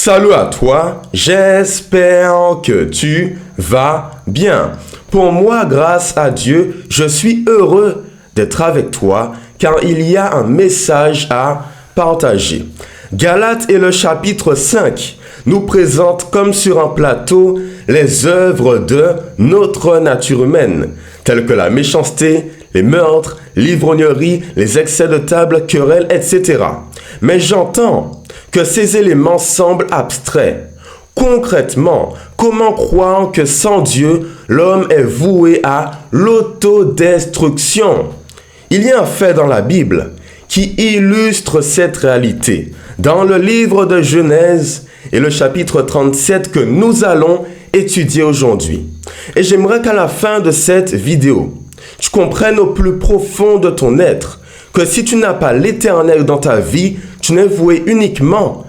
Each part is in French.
Salut à toi, j'espère que tu vas bien. Pour moi, grâce à Dieu, je suis heureux d'être avec toi car il y a un message à partager. Galates et le chapitre 5 nous présente comme sur un plateau les œuvres de notre nature humaine, telles que la méchanceté, les meurtres, l'ivrognerie, les excès de table, querelles, etc. Mais j'entends que ces éléments semblent abstraits. Concrètement, comment croire que sans Dieu, l'homme est voué à l'autodestruction? Il y a un fait dans la Bible qui illustre cette réalité. Dans le livre de Genèse et le chapitre 37 que nous allons étudier aujourd'hui. Et j'aimerais qu'à la fin de cette vidéo, tu comprennes au plus profond de ton être que si tu n'as pas l'Éternel dans ta vie, tu n'es voué uniquement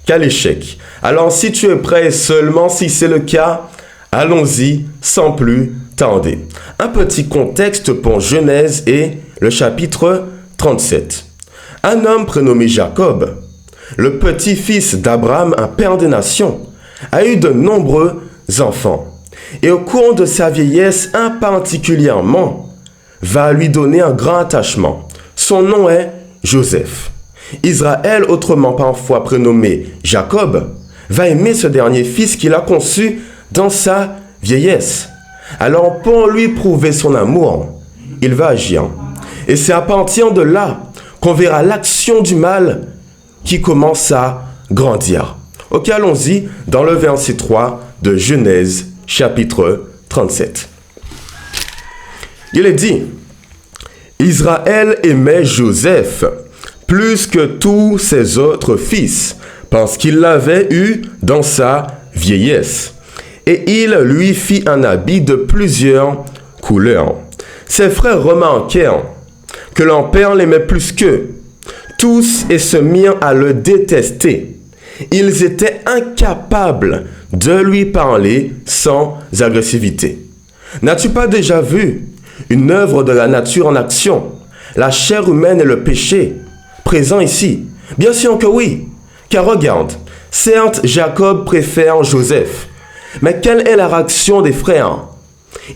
qu'à l'échec. Alors si tu es prêt, seulement si c'est le cas, allons-y sans plus tarder. Un petit contexte pour Genèse et le chapitre 37. Un homme prénommé Jacob, le petit-fils d'Abraham, un père des nations, a eu de nombreux enfants. Et au cours de sa vieillesse, un particulièrement va lui donner un grand attachement. Son nom est Joseph. Israël, autrement parfois prénommé Jacob, va aimer ce dernier fils qu'il a conçu dans sa vieillesse. Alors pour lui prouver son amour, il va agir. Et c'est à partir de là qu'on verra l'action du mal qui commence à grandir. Ok, allons-y dans le verset 3 de Genèse, chapitre 37. Il est dit, Israël aimait Joseph plus que tous ses autres fils, parce qu'il l'avait eu dans sa vieillesse. Et il lui fit un habit de plusieurs couleurs. Ses frères remarquèrent que leur père l'aimait plus qu'eux, tous et se mirent à le détester. Ils étaient incapables de lui parler sans agressivité. N'as-tu pas déjà vu une œuvre de la nature en action? La chair humaine et le péché présent ici? Bien sûr que oui, car regarde, certes Jacob préfère Joseph, mais quelle est la réaction des frères?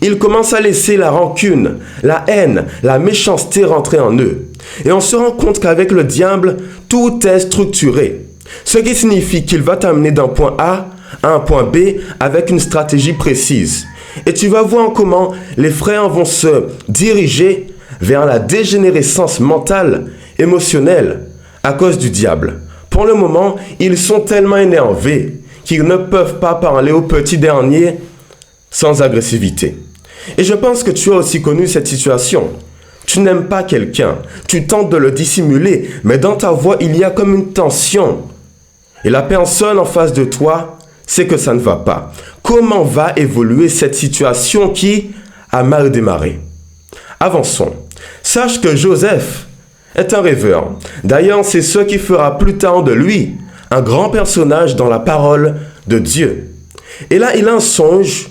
Ils commencent à laisser la rancune, la haine, la méchanceté rentrer en eux. Et on se rend compte qu'avec le diable, tout est structuré. Ce qui signifie qu'il va t'amener d'un point A à un point B avec une stratégie précise. Et tu vas voir comment les frères vont se diriger vers la dégénérescence mentale, émotionnelle, à cause du diable. Pour le moment, ils sont tellement énervés qu'ils ne peuvent pas parler au petit dernier sans agressivité. Et je pense que tu as aussi connu cette situation. Tu n'aimes pas quelqu'un, tu tentes de le dissimuler, mais dans ta voix, il y a comme une tension. Et la personne en face de toi sait que ça ne va pas. Comment va évoluer cette situation qui a mal démarré? Avançons. Sache que Joseph est un rêveur. D'ailleurs, c'est ce qui fera plus tard de lui un grand personnage dans la parole de Dieu. Et là, il a un songe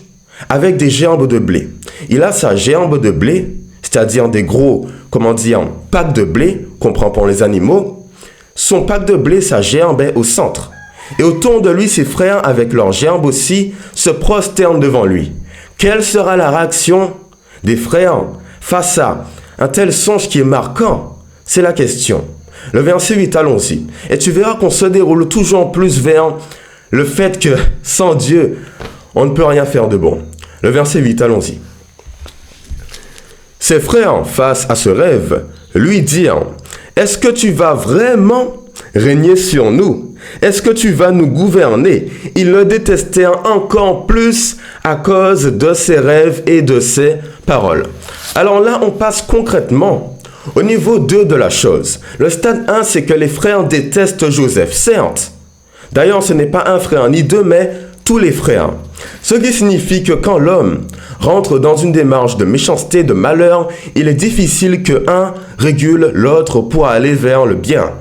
avec des gerbes de blé. Il a sa gerbe de blé, c'est-à-dire des gros, packs de blé, qu'on prend pour les animaux. Son pack de blé, sa gerbe est au centre. Et autour de lui, ses frères, avec leurs gerbes aussi, se prosternent devant lui. Quelle sera la réaction des frères face à un tel songe qui est marquant? C'est la question. Le verset 8, allons-y. Et tu verras qu'on se déroule toujours plus vers le fait que sans Dieu, on ne peut rien faire de bon. Le verset 8, allons-y. Ses frères, face à ce rêve, lui dirent, « Est-ce que tu vas vraiment régner sur nous? Est-ce que tu vas nous gouverner? » Ils le détestèrent encore plus à cause de ses rêves et de ses paroles. Alors là, on passe concrètement au niveau 2 de la chose. Le stade 1, c'est que les frères détestent Joseph, certes. D'ailleurs, ce n'est pas un frère ni deux, mais tous les frères. Ce qui signifie que quand l'homme rentre dans une démarche de méchanceté, de malheur, il est difficile que un régule l'autre pour aller vers le bien.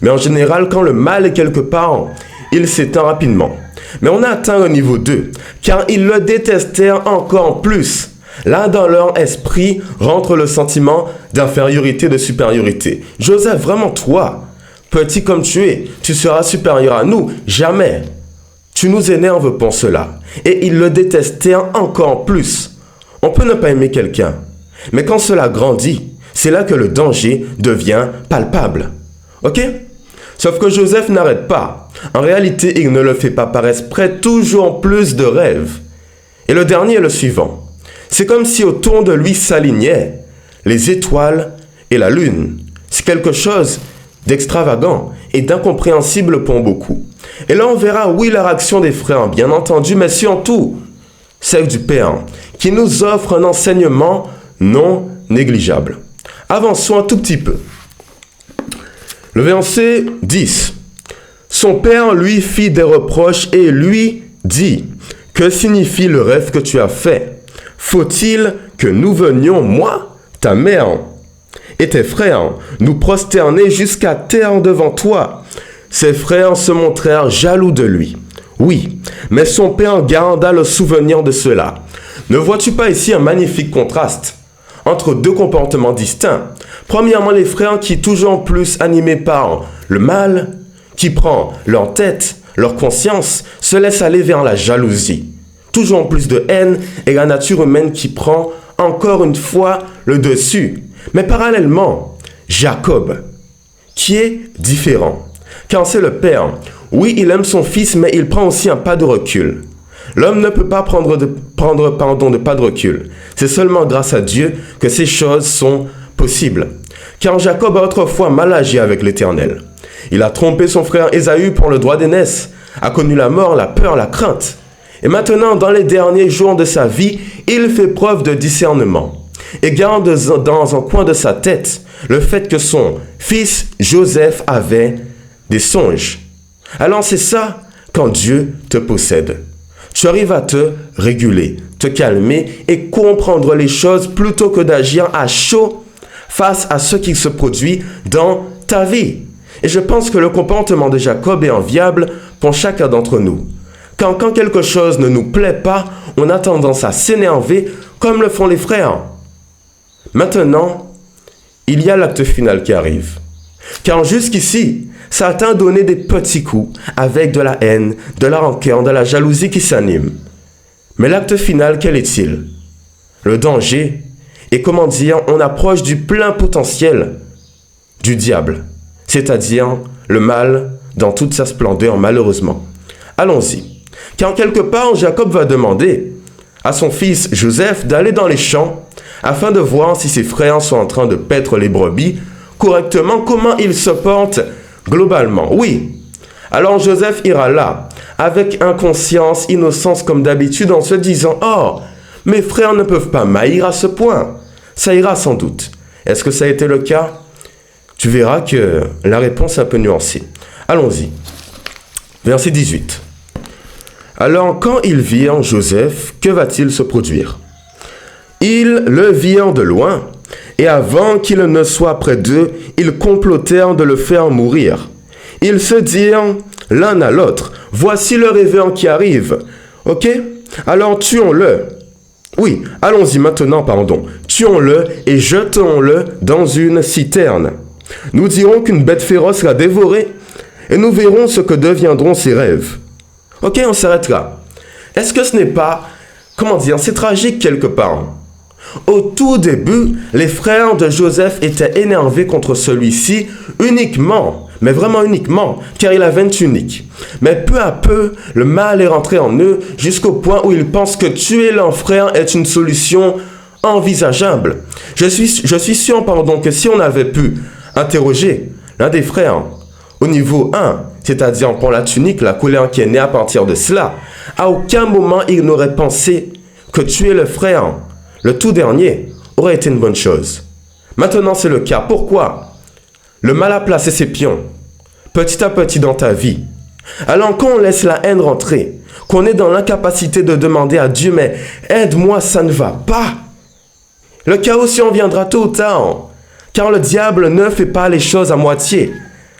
Mais en général, quand le mal est quelque part, il s'éteint rapidement. Mais on a atteint le niveau 2, car ils le détestèrent encore plus. Là, dans leur esprit, rentre le sentiment d'infériorité, de supériorité. Joseph, vraiment toi, petit comme tu es, tu seras supérieur à nous? Jamais. Tu nous énerves pour cela. Et ils le détestaient encore plus. On peut ne pas aimer quelqu'un, mais quand cela grandit, c'est là que le danger devient palpable. Ok? Sauf que Joseph n'arrête pas. En réalité, il ne le fait pas par exprès, toujours plus de rêves. Et le dernier est le suivant. C'est comme si autour de lui s'alignaient les étoiles et la lune. C'est quelque chose d'extravagant et d'incompréhensible pour beaucoup. Et là, on verra, oui, la réaction des frères, bien entendu, mais surtout celle du Père, qui nous offre un enseignement non négligeable. Avançons un tout petit peu. Le verset 10. Son père lui fit des reproches et lui dit, « Que signifie le rêve que tu as fait? Faut-il que nous venions, moi, ta mère, et tes frères, nous prosterner jusqu'à terre devant toi? » Ses frères se montrèrent jaloux de lui. Oui, mais son père garda le souvenir de cela. Ne vois-tu pas ici un magnifique contraste entre deux comportements distincts? Premièrement, les frères qui, toujours plus animés par le mal, qui prend leur tête, leur conscience, se laissent aller vers la jalousie. Toujours plus de haine et la nature humaine qui prend encore une fois le dessus. Mais parallèlement, Jacob, qui est différent, car c'est le père. Oui, il aime son fils, mais il prend aussi un pas de recul. L'homme ne peut pas prendre de pas de recul. C'est seulement grâce à Dieu que ces choses sont possibles. Car Jacob a autrefois mal agi avec l'Éternel. Il a trompé son frère Ésaü pour le droit d'aînesse, a connu la mort, la peur, la crainte. Et maintenant, dans les derniers jours de sa vie, il fait preuve de discernement et garde dans un coin de sa tête le fait que son fils Joseph avait des songes. Alors c'est ça quand Dieu te possède. Tu arrives à te réguler, te calmer et comprendre les choses plutôt que d'agir à chaud face à ce qui se produit dans ta vie. Et je pense que le comportement de Jacob est enviable pour chacun d'entre nous. Quand quelque chose ne nous plaît pas, on a tendance à s'énerver comme le font les frères. Maintenant, il y a l'acte final qui arrive. Car jusqu'ici, Satan a donné des petits coups avec de la haine, de la rancœur, de la jalousie qui s'anime. Mais l'acte final, quel est-il? Le danger. Et comment dire, on approche du plein potentiel du diable, c'est-à-dire le mal dans toute sa splendeur, malheureusement. Allons-y. Car quelque part, Jacob va demander à son fils Joseph d'aller dans les champs afin de voir si ses frères sont en train de paître les brebis correctement, comment ils se portent globalement. Oui. Alors Joseph ira là, avec inconscience, innocence comme d'habitude, en se disant « Oh, mes frères ne peuvent pas m'haïr à ce point. » Ça ira sans doute. Est-ce que ça a été le cas? Tu verras que la réponse est un peu nuancée. Allons-y. Verset 18. Alors, quand ils virent Joseph, que va-t-il se produire? Ils le virent de loin, et avant qu'il ne soit près d'eux, ils complotèrent de le faire mourir. Ils se dirent l'un à l'autre, « Voici le rêveur qui arrive. » Ok? Alors tuons-le. Oui, allons-y maintenant, Tuons-le et jetons-le dans une citerne. Nous dirons qu'une bête féroce l'a dévoré, et nous verrons ce que deviendront ses rêves. Ok, on s'arrête là. Est-ce que ce n'est pas, c'est tragique quelque part? Au tout début, les frères de Joseph étaient énervés contre celui-ci uniquement, mais vraiment uniquement, car il avait une tunique. Mais peu à peu, le mal est rentré en eux jusqu'au point où ils pensent que tuer leur frère est une solution envisageable. Je suis sûr, que si on avait pu interroger l'un des frères au niveau 1, c'est-à-dire pour la tunique, la colère qui est née à partir de cela, à aucun moment il n'aurait pensé que tuer le frère, le tout dernier, aurait été une bonne chose. Maintenant, c'est le cas. Pourquoi? Le mal a placé ses pions, petit à petit dans ta vie. Alors, quand on laisse la haine rentrer, qu'on est dans l'incapacité de demander à Dieu, mais aide-moi, ça ne va pas. Le chaos surviendra tôt ou tard, car le diable ne fait pas les choses à moitié.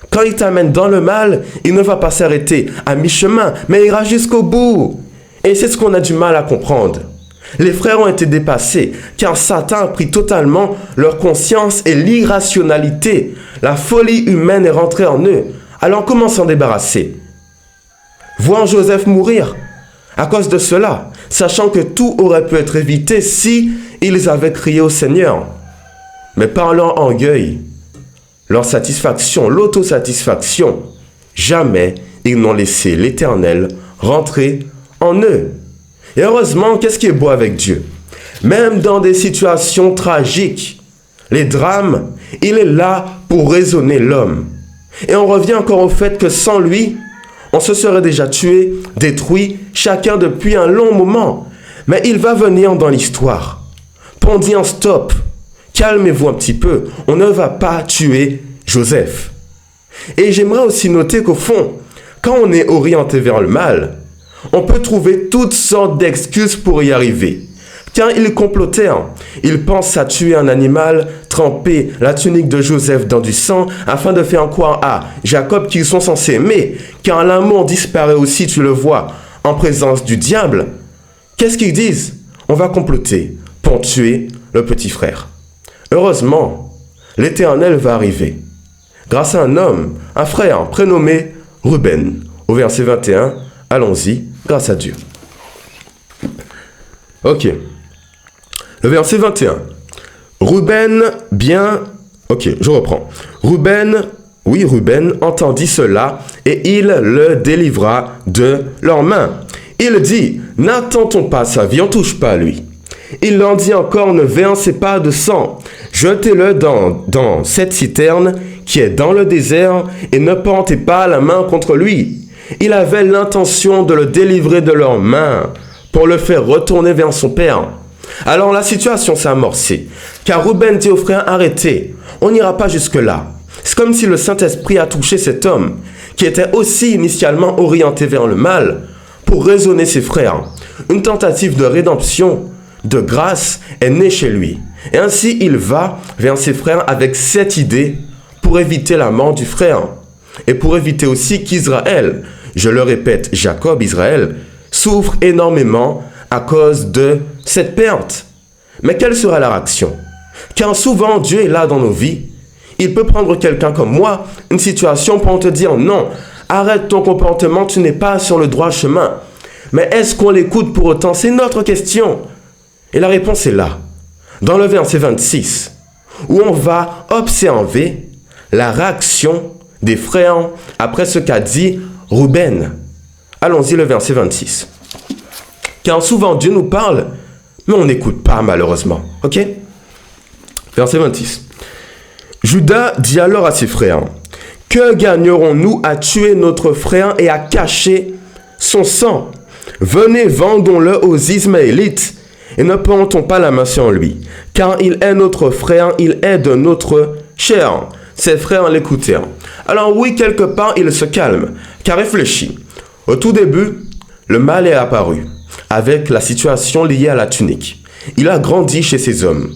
Quand il t'amène dans le mal, il ne va pas s'arrêter à mi-chemin, mais il ira jusqu'au bout. Et c'est ce qu'on a du mal à comprendre. Les frères ont été dépassés, car Satan a pris totalement leur conscience et l'irrationalité. La folie humaine est rentrée en eux. Alors comment s'en débarrasser? voir Joseph mourir à cause de cela, sachant que tout aurait pu être évité si ils avaient crié au Seigneur. Mais par leur orgueil, leur satisfaction, l'autosatisfaction, jamais ils n'ont laissé l'Éternel rentrer en eux. Et heureusement, qu'est-ce qui est beau avec Dieu? Même dans des situations tragiques, les drames, il est là pour raisonner l'homme. Et on revient encore au fait que sans lui, on se serait déjà tué, détruit, chacun depuis un long moment. Mais il va venir dans l'histoire pour dire stop, calmez-vous un petit peu, on ne va pas tuer Joseph. Et j'aimerais aussi noter qu'au fond, quand on est orienté vers le mal, on peut trouver toutes sortes d'excuses pour y arriver. Car ils complotèrent. Ils pensent à tuer un animal, tremper la tunique de Joseph dans du sang, afin de faire croire à Jacob qu'ils sont censés aimer. Car l'amour disparaît aussi, tu le vois, en présence du diable. Qu'est-ce qu'ils disent? On va comploter pour tuer le petit frère. Heureusement, l'Éternel va arriver. Grâce à un homme, un frère prénommé Ruben. Au verset 21, allons-y, grâce à Dieu. Ok. Le verset 21. Ruben entendit cela et il le délivra de leurs mains. Il dit, n'attendons pas sa vie, on ne touche pas à lui. Il leur dit encore, ne versez pas de sang, jetez-le dans cette citerne qui est dans le désert et ne portez pas la main contre lui. Il avait l'intention de le délivrer de leurs mains pour le faire retourner vers son père. Alors la situation s'est amorcée, car Ruben dit aux frères, arrêtez, on n'ira pas jusque-là. C'est comme si le Saint-Esprit a touché cet homme, qui était aussi initialement orienté vers le mal, pour raisonner ses frères. Une tentative de rédemption, de grâce, est née chez lui. Et ainsi il va vers ses frères avec cette idée pour éviter la mort du frère. Et pour éviter aussi qu'Israël, je le répète, Jacob, Israël, souffre énormément à cause de cette perte. Mais quelle sera la réaction? Car souvent, Dieu est là dans nos vies. Il peut prendre quelqu'un comme moi, une situation pour te dire non, arrête ton comportement, tu n'es pas sur le droit chemin. Mais est-ce qu'on l'écoute pour autant? C'est notre question. Et la réponse est là, dans le verset 26, où on va observer la réaction des frères après ce qu'a dit Ruben. Allons-y, le verset 26. Car souvent Dieu nous parle, mais on n'écoute pas malheureusement. Ok? Verset 26. Judas dit alors à ses frères, que gagnerons-nous à tuer notre frère et à cacher son sang? Venez, vendons-le aux Ismaélites et ne portons pas la main sur lui, car il est notre frère, il est de notre chair. Ses frères l'écoutèrent. Alors oui, quelque part, il se calme, car réfléchis. Au tout début, le mal est apparu, avec la situation liée à la tunique. Il a grandi chez ces hommes,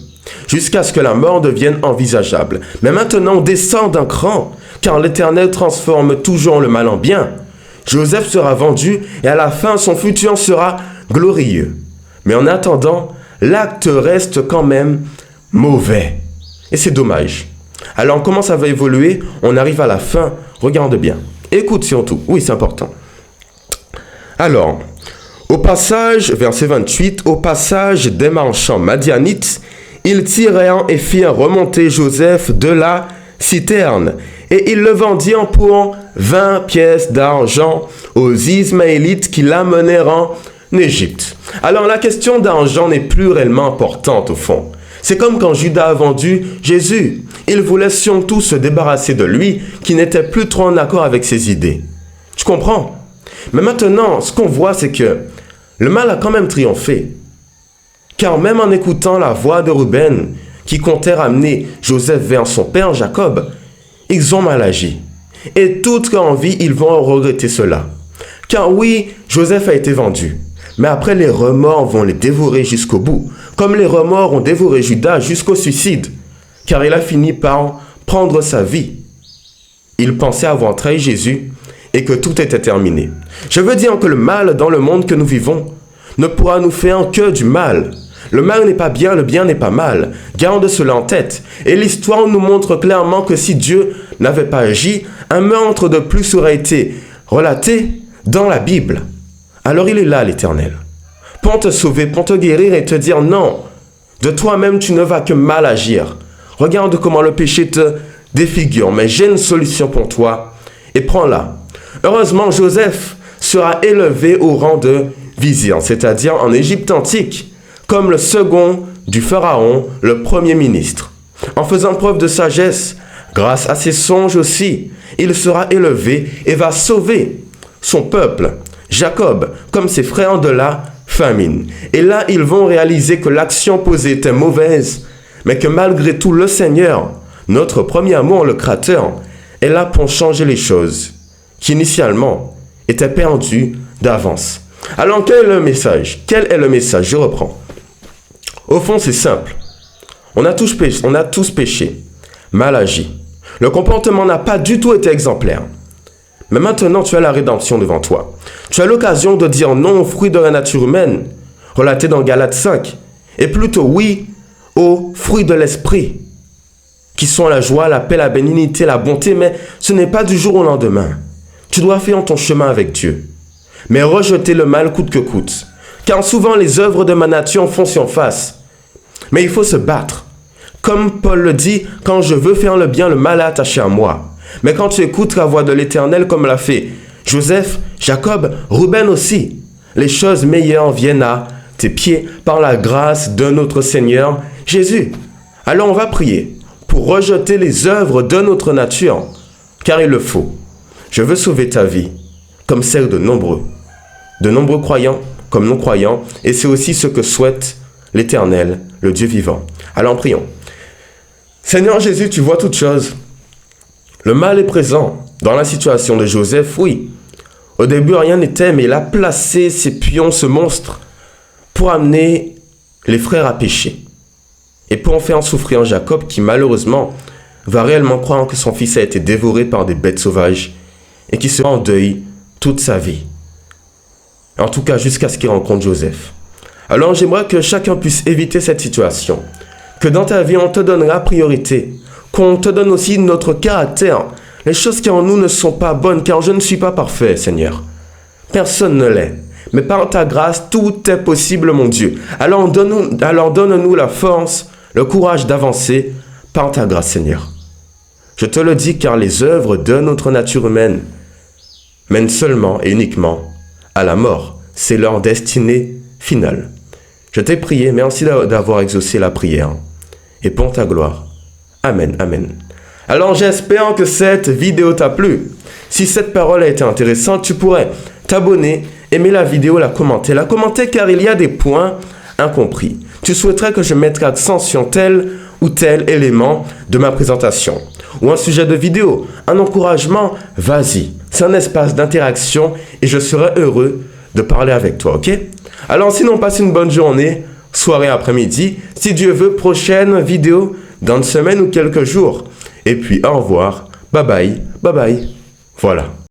jusqu'à ce que la mort devienne envisageable. Mais maintenant, on descend d'un cran, car l'Éternel transforme toujours le mal en bien. Joseph sera vendu, et à la fin, son futur sera glorieux. Mais en attendant, l'acte reste quand même mauvais. Et c'est dommage. Alors comment ça va évoluer? On arrive à la fin. Regarde bien. Écoute surtout. Oui, c'est important. Alors, au passage, verset 28, au passage des marchands madianites, ils tirèrent et firent remonter Joseph de la citerne. Et ils le vendirent pour 20 pièces d'argent aux Ismaélites qui l'amenèrent en Égypte. Alors la question d'argent n'est plus réellement importante au fond. C'est comme quand Judas a vendu Jésus. Il voulait surtout se débarrasser de lui qui n'était plus trop en accord avec ses idées. Tu comprends? Mais maintenant, ce qu'on voit, c'est que le mal a quand même triomphé. Car même en écoutant la voix de Ruben, qui comptait ramener Joseph vers son père Jacob, ils ont mal agi. Et toute leur vie, ils vont regretter cela. Car oui, Joseph a été vendu. Mais après, les remords vont les dévorer jusqu'au bout, comme les remords ont dévoré Judas jusqu'au suicide, car il a fini par prendre sa vie. Il pensait avoir trahi Jésus et que tout était terminé. Je veux dire que le mal dans le monde que nous vivons ne pourra nous faire que du mal. Le mal n'est pas bien, le bien n'est pas mal. Garde cela en tête. Et l'histoire nous montre clairement que si Dieu n'avait pas agi, un meurtre de plus aurait été relaté dans la Bible, alors il est là, l'Éternel, pour te sauver, pour te guérir et te dire non, de toi-même tu ne vas que mal agir. Regarde comment le péché te défigure, mais j'ai une solution pour toi et prends-la. Heureusement, Joseph sera élevé au rang de vizir, c'est-à-dire en Égypte antique, comme le second du pharaon, le premier ministre. En faisant preuve de sagesse, grâce à ses songes aussi, il sera élevé et va sauver son peuple, Jacob, comme ses frères de la famine. Et là, ils vont réaliser que l'action posée était mauvaise, mais que malgré tout, le Seigneur, notre premier amour, le Créateur, est là pour changer les choses qui initialement étaient perdues d'avance. Alors, quel est le message? Quel est le message? Je reprends. Au fond, c'est simple. On a tous péché, mal agi. Le comportement n'a pas du tout été exemplaire. Mais maintenant, tu as la rédemption devant toi. Tu as l'occasion de dire non aux fruits de la nature humaine, relaté dans Galates 5, et plutôt oui aux fruits de l'esprit, qui sont la joie, la paix, la bénignité, la bonté, mais ce n'est pas du jour au lendemain. Tu dois faire ton chemin avec Dieu, mais rejeter le mal coûte que coûte, car souvent les œuvres de ma nature font surface. Mais il faut se battre. Comme Paul le dit, quand je veux faire le bien, le mal est attaché à moi. Mais quand tu écoutes la voix de l'Éternel comme l'a fait Joseph, Jacob, Ruben aussi, les choses meilleures viennent à tes pieds par la grâce de notre Seigneur Jésus. Alors on va prier pour rejeter les œuvres de notre nature, car il le faut. Je veux sauver ta vie, comme celle de nombreux croyants comme non-croyants, et c'est aussi ce que souhaite l'Éternel, le Dieu vivant. Alors prions. Seigneur Jésus, tu vois toutes choses. Le mal est présent dans la situation de Joseph, oui. Au début, rien n'était, mais il a placé ses pions, ce monstre, pour amener les frères à pécher. Et pour en faire souffrir Jacob, qui malheureusement va réellement croire que son fils a été dévoré par des bêtes sauvages et qui sera en deuil toute sa vie. En tout cas, jusqu'à ce qu'il rencontre Joseph. Alors j'aimerais que chacun puisse éviter cette situation. Que dans ta vie, on te donne la priorité. Qu'on te donne aussi notre caractère. Les choses qui en nous ne sont pas bonnes, car je ne suis pas parfait, Seigneur. Personne ne l'est. Mais par ta grâce, tout est possible, mon Dieu. Alors donne-nous la force, le courage d'avancer par ta grâce, Seigneur. Je te le dis, car les œuvres de notre nature humaine mènent seulement et uniquement à la mort. C'est leur destinée finale. Je t'ai prié, merci d'avoir exaucé la prière. Et pour ta gloire. Amen, amen. Alors j'espère que cette vidéo t'a plu. Si cette parole a été intéressante, tu pourrais t'abonner, aimer la vidéo, la commenter car il y a des points incompris. Tu souhaiterais que je mette l'accent sur tel ou tel élément de ma présentation ou un sujet de vidéo, un encouragement, vas-y. C'est un espace d'interaction et je serai heureux de parler avec toi, ok? Alors sinon, passe une bonne journée, soirée, après-midi. Si Dieu veut, prochaine vidéo dans une semaine ou quelques jours. Et puis, au revoir. Bye bye. Bye bye. Voilà.